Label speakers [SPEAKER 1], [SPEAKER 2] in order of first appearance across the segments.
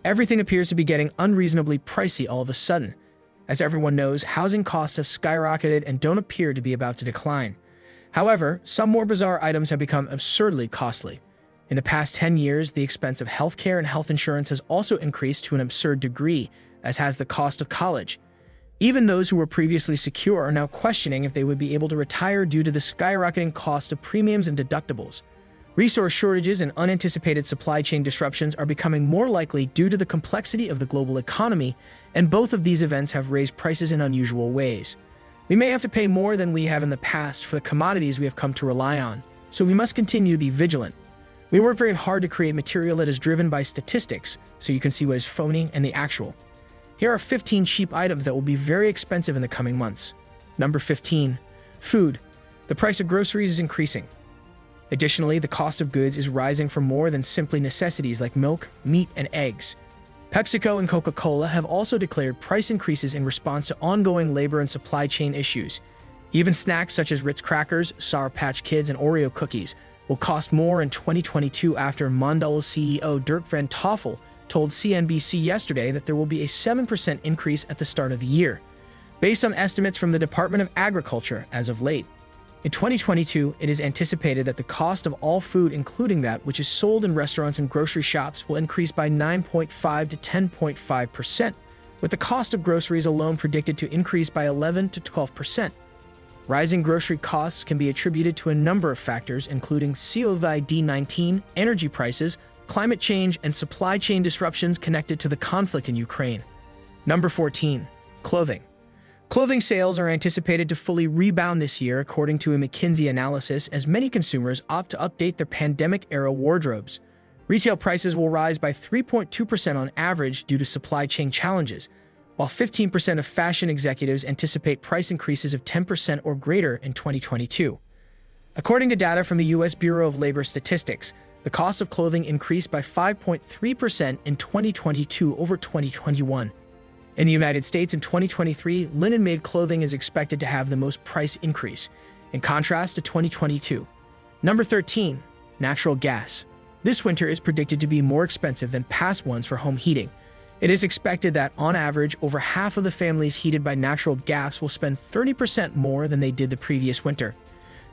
[SPEAKER 1] Everything appears to be getting unreasonably pricey all of a sudden. As everyone knows, housing costs have skyrocketed and don't appear to be about to decline. However, some more bizarre items have become absurdly costly. In the past 10 years, the expense of healthcare and health insurance has also increased to an absurd degree, as has the cost of college. Even those who were previously secure are now questioning if they would be able to retire due to the skyrocketing cost of premiums and deductibles. Resource shortages and unanticipated supply chain disruptions are becoming more likely due to the complexity of the global economy, and both of these events have raised prices in unusual ways. We may have to pay more than we have in the past for the commodities we have come to rely on, so we must continue to be vigilant. We work very hard to create material that is driven by statistics, so you can see what is phony and the actual. Here are 15 cheap items that will be very expensive in the coming months. Number 15. Food. The price of groceries is increasing. Additionally, the cost of goods is rising for more than simply necessities like milk, meat, and eggs. PepsiCo and Coca-Cola have also declared price increases in response to ongoing labor and supply chain issues. Even snacks such as Ritz crackers, Sour Patch Kids, and Oreo cookies will cost more in 2022 after Mondelez CEO Dirk Van Toffel told CNBC yesterday that there will be a 7% increase at the start of the year, based on estimates from the Department of Agriculture as of late. In 2022, it is anticipated that the cost of all food, including that which is sold in restaurants and grocery shops, will increase by 9.5 to 10.5%, with the cost of groceries alone predicted to increase by 11 to 12%. Rising grocery costs can be attributed to a number of factors, including COVID-19, energy prices, climate change, and supply chain disruptions connected to the conflict in Ukraine. Number 14. Clothing. Clothing sales are anticipated to fully rebound this year, according to a McKinsey analysis, as many consumers opt to update their pandemic-era wardrobes. Retail prices will rise by 3.2% on average due to supply chain challenges, while 15% of fashion executives anticipate price increases of 10% or greater in 2022. According to data from the U.S. Bureau of Labor Statistics, the cost of clothing increased by 5.3% in 2022 over 2021. In the United States in 2023, linen-made clothing is expected to have the most price increase, in contrast to 2022. Number 13. Natural gas. This winter is predicted to be more expensive than past ones for home heating. It is expected that, on average, over half of the families heated by natural gas will spend 30% more than they did the previous winter.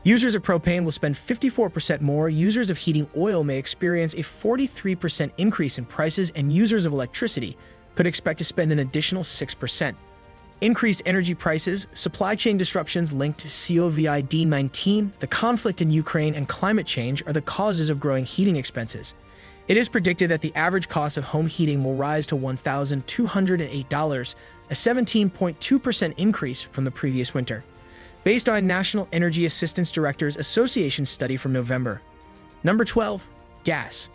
[SPEAKER 1] Users of propane will spend 54% more, users of heating oil may experience a 43% increase in prices, and users of electricity could expect to spend an additional 6%. Increased energy prices, supply chain disruptions linked to COVID-19, the conflict in Ukraine, and climate change are the causes of growing heating expenses. It is predicted that the average cost of home heating will rise to $1,208, a 17.2% increase from the previous winter, based on a National Energy Assistance Directors Association study from November. Number 12. Gas.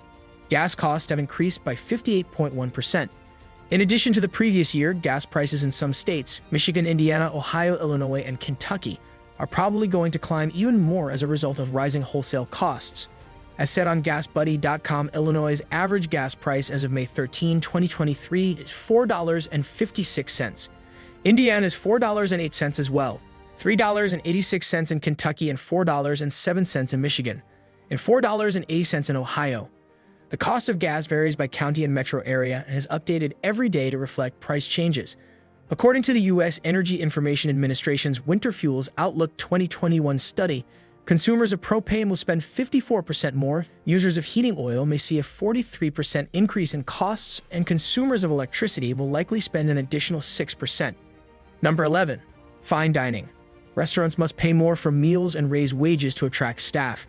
[SPEAKER 1] Gas costs have increased by 58.1%. In addition to the previous year, gas prices in some states, Michigan, Indiana, Ohio, Illinois, and Kentucky, are probably going to climb even more as a result of rising wholesale costs. As said on GasBuddy.com, Illinois' average gas price as of May 13, 2023 is $4.56. Indiana is $4.08 as well, $3.86 in Kentucky, and $4.07 in Michigan, and $4.80 in Ohio. The cost of gas varies by county and metro area and is updated every day to reflect price changes. According to the U.S. Energy Information Administration's Winter Fuels Outlook 2021 study, consumers of propane will spend 54% more, users of heating oil may see a 43% increase in costs, and consumers of electricity will likely spend an additional 6%. Number 11. Fine dining. Restaurants must pay more for meals and raise wages to attract staff.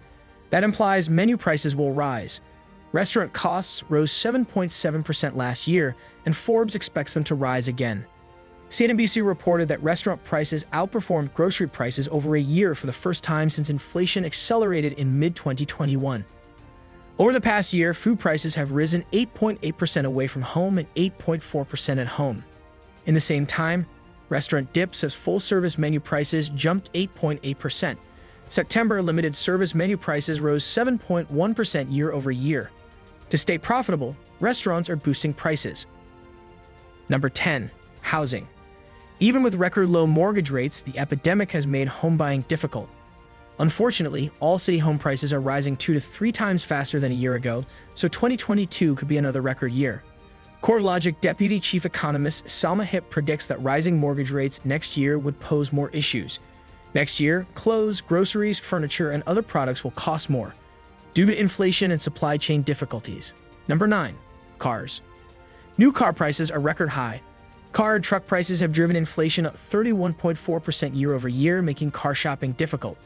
[SPEAKER 1] That implies menu prices will rise. Restaurant costs rose 7.7% last year, and Forbes expects them to rise again. CNBC reported that restaurant prices outperformed grocery prices over a year for the first time since inflation accelerated in mid-2021. Over the past year, food prices have risen 8.8% away from home and 8.4% at home. In the same time, restaurant dips as full-service menu prices jumped 8.8%. September limited service menu prices rose 7.1% year over year. To stay profitable, restaurants are boosting prices. Number 10. Housing. Even with record low mortgage rates, the epidemic has made home buying difficult. Unfortunately, all city home prices are rising 2 to 3 times faster than a year ago, so 2022 could be another record year. CoreLogic Deputy Chief Economist Salma Hip predicts that rising mortgage rates next year would pose more issues. Next year, clothes, groceries, furniture, and other products will cost more due to inflation and supply chain difficulties. Number 9. Cars. New car prices are record high. Car and truck prices have driven inflation up 31.4% year over year, making car shopping difficult.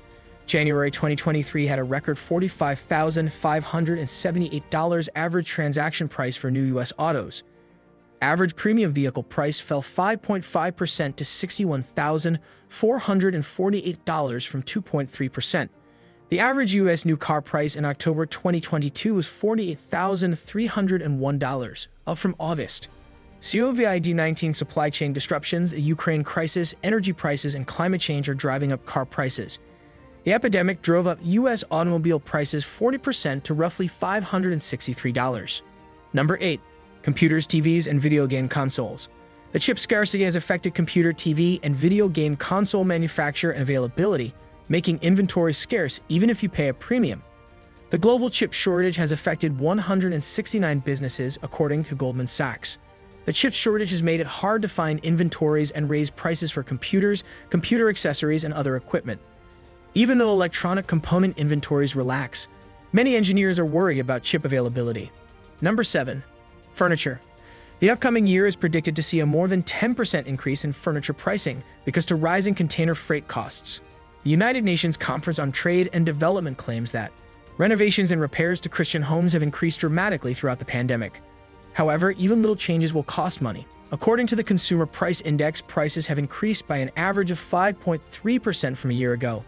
[SPEAKER 1] January 2023 had a record $45,578 average transaction price for new U.S. autos. Average premium vehicle price fell 5.5% to $61,448 from 2.3%. The average U.S. new car price in October 2022 was $48,301, up from August. COVID-19 supply chain disruptions, the Ukraine crisis, energy prices, and climate change are driving up car prices. The epidemic drove up U.S. automobile prices 40% to roughly $563. Number 8. Computers, TVs, and video game consoles. The chip scarcity has affected computer, TV, and video game console manufacture and availability, making inventory scarce even if you pay a premium. The global chip shortage has affected 169 businesses, according to Goldman Sachs. The chip shortage has made it hard to find inventories and raised prices for computers, computer accessories, and other equipment. Even though electronic component inventories relax, many engineers are worried about chip availability. Number 7. Furniture. The upcoming year is predicted to see a more than 10% increase in furniture pricing because of rising container freight costs. The United Nations Conference on Trade and Development claims that renovations and repairs to Christian homes have increased dramatically throughout the pandemic. However, even little changes will cost money. According to the Consumer Price Index, prices have increased by an average of 5.3% from a year ago.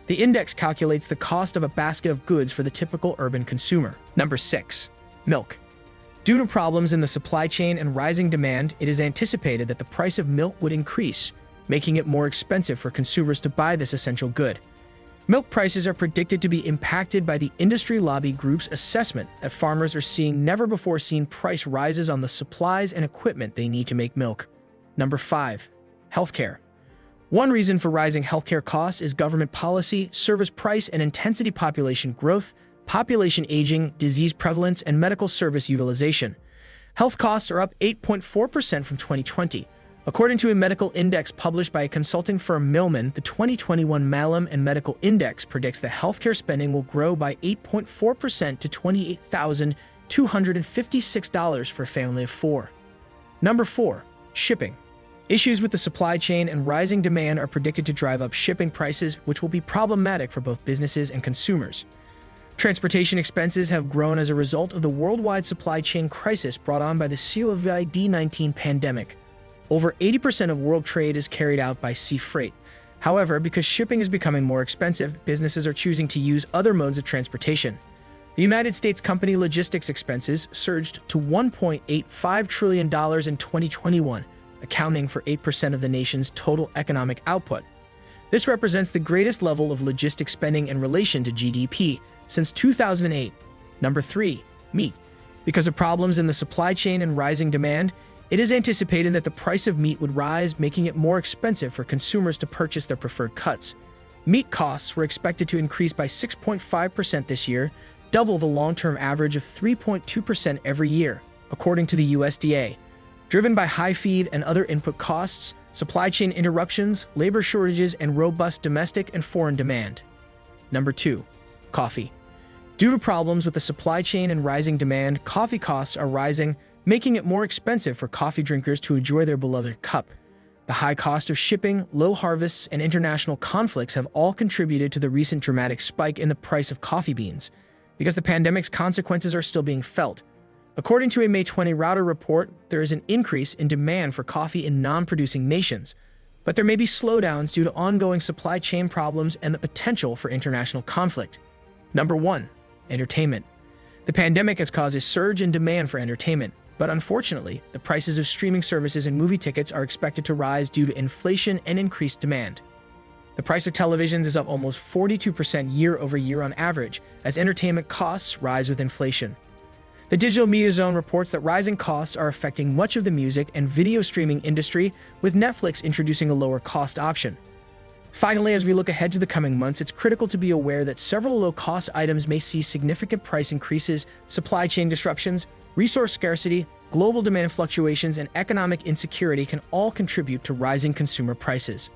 [SPEAKER 1] The index calculates the cost of a basket of goods for the typical urban consumer. Number 6. Milk. Due to problems in the supply chain and rising demand, it is anticipated that the price of milk would increase, making it more expensive for consumers to buy this essential good. Milk prices are predicted to be impacted by the industry lobby group's assessment that farmers are seeing never-before-seen price rises on the supplies and equipment they need to make milk. Number 5. Healthcare. One reason for rising healthcare costs is government policy, service price and intensity, population growth, population aging, disease prevalence, and medical service utilization. Health costs are up 8.4% from 2020. According to a medical index published by a consulting firm Milliman, the 2021 Malum and Medical Index predicts that healthcare spending will grow by 8.4% to $28,256 for a family of 4. Number 4. Shipping. Issues with the supply chain and rising demand are predicted to drive up shipping prices, which will be problematic for both businesses and consumers. Transportation expenses have grown as a result of the worldwide supply chain crisis brought on by the COVID-19 pandemic. Over 80% of world trade is carried out by sea freight. However, because shipping is becoming more expensive, businesses are choosing to use other modes of transportation. The United States company logistics expenses surged to $1.85 trillion in 2021, accounting for 8% of the nation's total economic output. This represents the greatest level of logistics spending in relation to GDP since 2008. Number 3. Meat. Because of problems in the supply chain and rising demand, it is anticipated that the price of meat would rise, making it more expensive for consumers to purchase their preferred cuts. Meat costs were expected to increase by 6.5% this year, double the long-term average of 3.2% every year, according to the USDA. Driven by high feed and other input costs, supply chain interruptions, labor shortages, and robust domestic and foreign demand. Number 2. Coffee. Due to problems with the supply chain and rising demand, coffee costs are rising, making it more expensive for coffee drinkers to enjoy their beloved cup. The high cost of shipping, low harvests, and international conflicts have all contributed to the recent dramatic spike in the price of coffee beans, because the pandemic's consequences are still being felt. According to a May 20 Router report, there is an increase in demand for coffee in non-producing nations, but there may be slowdowns due to ongoing supply chain problems and the potential for international conflict. Number 1. Entertainment. The pandemic has caused a surge in demand for entertainment, but unfortunately, the prices of streaming services and movie tickets are expected to rise due to inflation and increased demand. The price of televisions is up almost 42% year over year on average, as entertainment costs rise with inflation. The Digital Media Zone reports that rising costs are affecting much of the music and video streaming industry, with Netflix introducing a lower-cost option. Finally, as we look ahead to the coming months, it's critical to be aware that several low-cost items may see significant price increases, supply chain disruptions, resource scarcity, global demand fluctuations, and economic insecurity can all contribute to rising consumer prices.